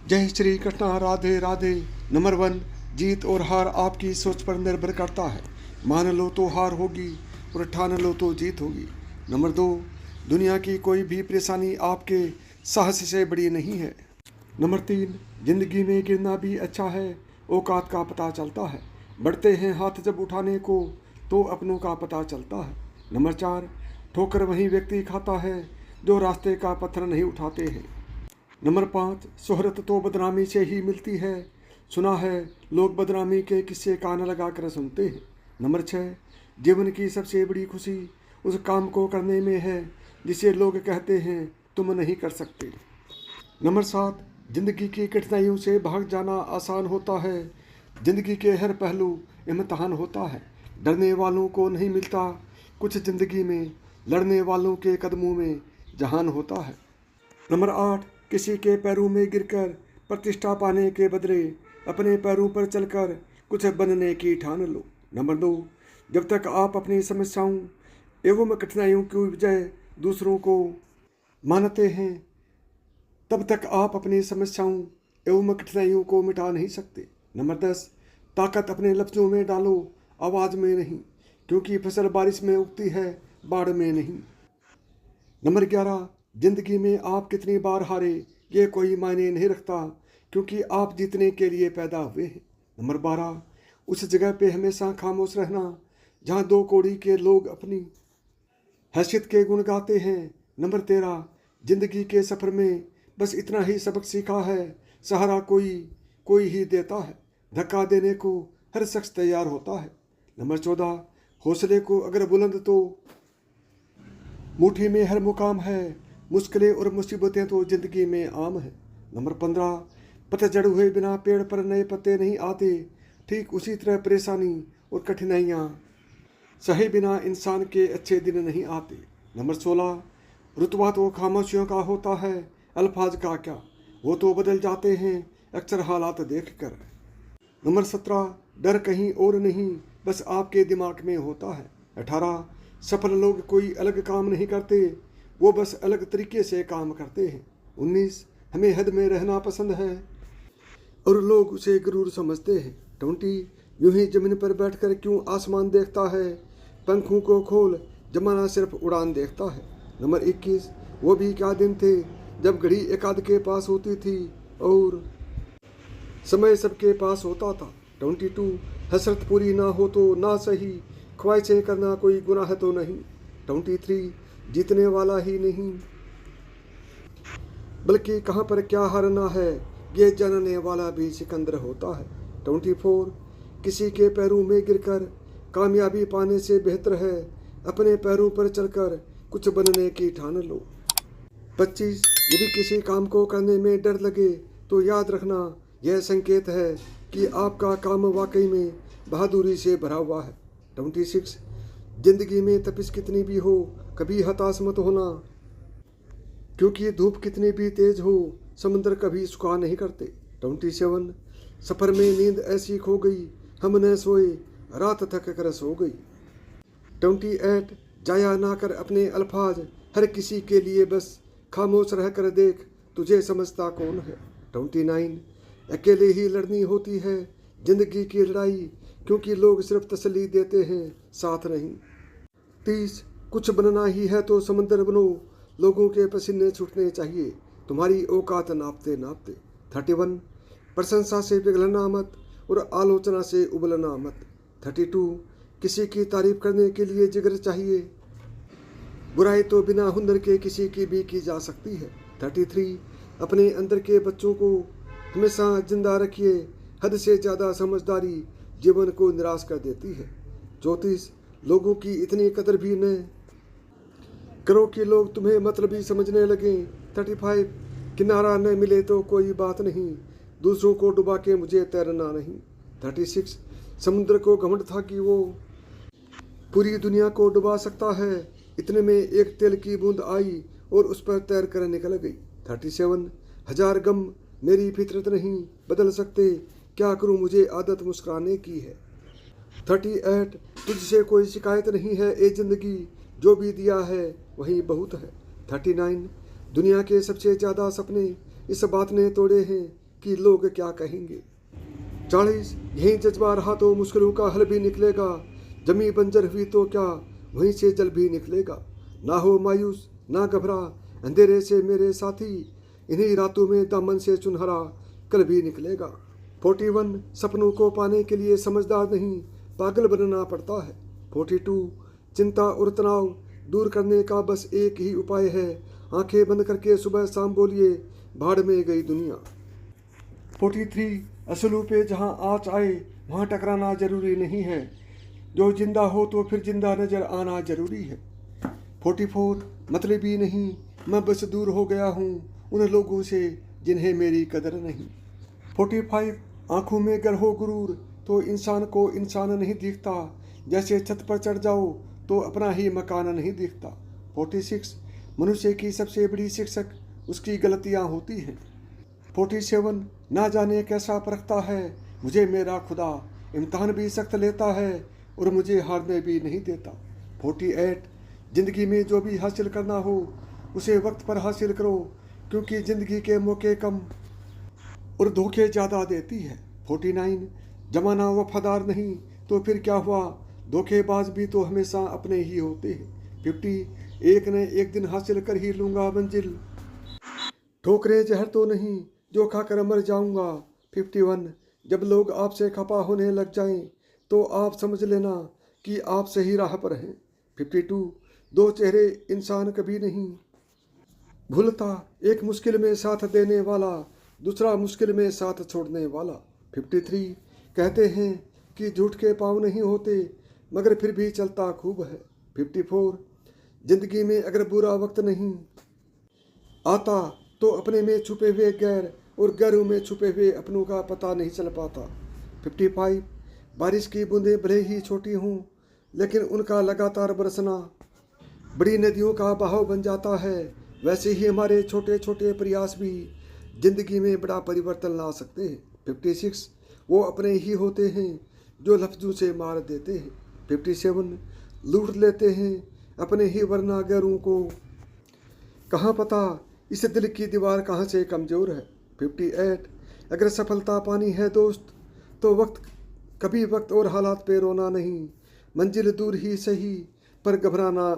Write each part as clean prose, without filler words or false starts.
जय श्री कृष्णा, राधे राधे। नंबर 1, जीत और हार आपकी सोच पर निर्भर करता है। मान लो तो हार होगी और ठान लो तो जीत होगी। नंबर 2, दुनिया की कोई भी परेशानी आपके साहस से बड़ी नहीं है। नंबर 3, जिंदगी में गिरना भी अच्छा है, औकात का पता चलता है। बढ़ते हैं हाथ जब उठाने को तो अपनों का पता चलता है। नंबर 4, ठोकर वही व्यक्ति खाता है जो रास्ते का पत्थर नहीं उठाते हैं। नंबर 5, शोहरत तो बदनामी से ही मिलती है। सुना है लोग बदनामी के किस्से कान लगा कर सुनते हैं। नंबर 6, जीवन की सबसे बड़ी खुशी उस काम को करने में है जिसे लोग कहते हैं तुम नहीं कर सकते। नंबर 7, जिंदगी की कठिनाइयों से भाग जाना आसान होता है। जिंदगी के हर पहलू इम्तिहान होता है। डरने वालों को नहीं मिलता कुछ जिंदगी में, लड़ने वालों के कदमों में जहान होता है। नंबर 8, किसी के पैरों में गिरकर प्रतिष्ठा पाने के बदले अपने पैरों पर चलकर कुछ बनने की ठान लो। नंबर 2, जब तक आप अपनी समस्याओं एवं कठिनाइयों की वजह दूसरों को मानते हैं तब तक आप अपनी समस्याओं एवं कठिनाइयों को मिटा नहीं सकते। नंबर 10, ताकत अपने लफ्ज़ों में डालो, आवाज़ में नहीं, क्योंकि फसल बारिश में उगती है, बाढ़ में नहीं। नंबर 11, जिंदगी में आप कितनी बार हारे ये कोई मायने नहीं रखता, क्योंकि आप जीतने के लिए पैदा हुए हैं। नंबर 12, उस जगह पे हमेशा खामोश रहना जहाँ 2 कौड़ी के लोग अपनी हैसियत के गुण गाते हैं। नंबर 13, जिंदगी के सफ़र में बस इतना ही सबक सीखा है, सहारा कोई ही देता है, धक्का देने को हर शख्स तैयार होता है। नंबर 14, हौसले को अगर बुलंद तो मुट्ठी में हर मुकाम है, मुश्किलें और मुसीबतें तो जिंदगी में आम है। नंबर 15, पतझड़ हुए बिना पेड़ पर नए पत्ते नहीं आते, ठीक उसी तरह परेशानी और कठिनाइयाँ सहे बिना इंसान के अच्छे दिन नहीं आते। नंबर 16, रुतबा तो खामोशियों का होता है, अल्फाज का क्या, वो तो बदल जाते हैं अक्सर हालात देख कर। नंबर 17, डर कहीं और नहीं बस आपके दिमाग में होता है। 18, सफल लोग कोई अलग काम नहीं करते, वो बस अलग तरीके से काम करते हैं। 19, हमें हद में रहना पसंद है और लोग उसे गुरूर समझते हैं। 20, यूं ही जमीन पर बैठकर क्यों आसमान देखता है, पंखों को खोल जमाना सिर्फ उड़ान देखता है। नंबर 21, वो भी क्या दिन थे जब घड़ी एक आध के पास होती थी और समय सबके पास होता था। 22, हसरत पूरी ना हो तो ना सही, ख्वाहिशें करना कोई गुनाह तो नहीं। 23, जीतने वाला ही नहीं बल्कि कहाँ पर क्या हारना है ये जानने वाला भी सिकंदर होता है। 24, किसी के पैरों में गिरकर कामयाबी पाने से बेहतर है अपने पैरों पर चलकर कुछ बनने की ठान लो। 25, यदि किसी काम को करने में डर लगे तो याद रखना यह संकेत है कि आपका काम वाकई में बहादुरी से भरा हुआ है। 26, जिंदगी में तपिश कितनी भी हो कभी हताश मत होना, क्योंकि धूप कितनी भी तेज हो समंदर कभी सुखा नहीं करते। 27, सफ़र में नींद ऐसी खो गई हम न सोए, रात थक कर सो गई। 28, जाया ना कर अपने अल्फाज हर किसी के लिए, बस खामोश रह कर देख तुझे समझता कौन है। 29, अकेले ही लड़नी होती है जिंदगी की लड़ाई, क्योंकि लोग सिर्फ तसल्ली देते हैं साथ नहीं। 30, कुछ बनना ही है तो समंदर बनो, लोगों के पसीने छूटने चाहिए तुम्हारी औकात नापते नापते। 31, प्रशंसा से पिघलना मत और आलोचना से उबलना मत। 32, किसी की तारीफ करने के लिए जिगर चाहिए, बुराई तो बिना हुनर के किसी की भी की जा सकती है। 33, अपने अंदर के बच्चों को हमेशा जिंदा रखिए, हद से ज़्यादा समझदारी जीवन को निराश कर देती है। 34, लोगों की इतनी कदर भी न करो कि लोग तुम्हें मतलबी समझने लगें। 35, किनारा न मिले तो कोई बात नहीं, दूसरों को डुबा के मुझे तैरना नहीं। 36, समुद्र को घमंड था कि वो पूरी दुनिया को डुबा सकता है, इतने में एक तेल की बूंद आई और उस पर तैर कर निकल गई। 37, हजार गम मेरी फितरत नहीं बदल सकते, क्या करूं मुझे आदत मुस्कुराने की है। 38, तुझसे कोई शिकायत नहीं है ए जिंदगी, जो भी दिया है वही बहुत है। 39, दुनिया के सबसे ज़्यादा सपने इस बात ने तोड़े हैं कि लोग क्या कहेंगे। 40 यही जज्बा रहा तो मुश्किलों का हल भी निकलेगा। जमी बंजर हुई तो क्या वहीं से जल भी निकलेगा। ना हो मायूस ना घबरा अंधेरे से मेरे साथी, इन्हीं रातों में दामन से सुनहरा कल भी निकलेगा। 41 सपनों को पाने के लिए समझदार नहीं पागल बनना पड़ता है। 42 चिंता और तनाव दूर करने का बस एक ही उपाय है, आंखें बंद करके सुबह शाम बोलिए भाड़ में गई दुनिया। 43 असलू पे जहां आँच आए वहां टकराना जरूरी नहीं है, जो जिंदा हो तो फिर जिंदा नजर आना जरूरी है। 44 मतलबी नहीं मैं बस दूर हो गया हूँ उन लोगों से जिन्हें मेरी कदर नहीं। 45 आंखों में गर हो गुरूर तो इंसान को इंसान नहीं दिखता, जैसे छत पर चढ़ जाओ तो अपना ही मकान नहीं दिखता। 46 मनुष्य की सबसे बड़ी शिक्षक उसकी गलतियां होती हैं। 47 ना जाने कैसा परखता है मुझे मेरा खुदा, इम्तहान भी सख्त लेता है और मुझे हारने भी नहीं देता। 48 जिंदगी में जो भी हासिल करना हो उसे वक्त पर हासिल करो, क्योंकि जिंदगी के मौके कम और धोखे ज़्यादा देती है। 49 जमाना वफादार नहीं तो फिर क्या हुआ, धोखेबाज भी तो हमेशा अपने ही होते हैं। 50 एक न एक दिन हासिल कर ही लूँगा मंजिल, ठोकरे जहर तो नहीं जो खाकर मर जाऊँगा। 51 जब लोग आपसे खफा होने लग जाएं तो आप समझ लेना कि आप सही राह पर हैं। 52 दो चेहरे इंसान कभी नहीं भूलता, एक मुश्किल में साथ देने वाला दूसरा मुश्किल में साथ छोड़ने वाला। 53 कहते हैं कि झूठ के पाँव नहीं होते मगर फिर भी चलता खूब है। 54 जिंदगी में अगर बुरा वक्त नहीं आता तो अपने में छुपे हुए गैर और गैरों में छुपे हुए अपनों का पता नहीं चल पाता। 55 बारिश की बूंदें भले ही छोटी हों लेकिन उनका लगातार बरसना बड़ी नदियों का बहाव बन जाता है, वैसे ही हमारे छोटे छोटे प्रयास भी जिंदगी में बड़ा परिवर्तन ला सकते हैं। 56 वो अपने ही होते हैं जो लफ्जों से मार देते हैं। 57 लूट लेते हैं अपने ही वरना गैरों को कहाँ पता इस दिल की दीवार कहाँ से कमज़ोर है। 58 अगर सफलता पानी है दोस्त तो कभी वक्त और हालात पे रोना नहीं, मंजिल दूर ही सही पर घबराना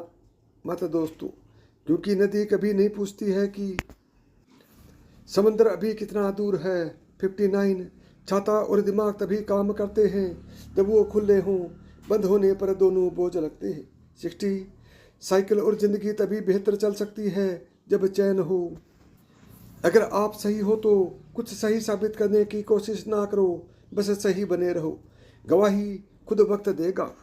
मत दोस्तों, क्योंकि नदी कभी नहीं पूछती है कि समंदर अभी कितना दूर है। 59 छाता और दिमाग तभी काम करते हैं जब वो खुले हों, बंद होने पर दोनों बोझ लगते हैं। 60 साइकिल और ज़िंदगी तभी बेहतर चल सकती है जब चैन हो, अगर आप सही हो तो कुछ सही साबित करने की कोशिश ना करो, बस सही बने रहो, गवाही खुद वक्त देगा।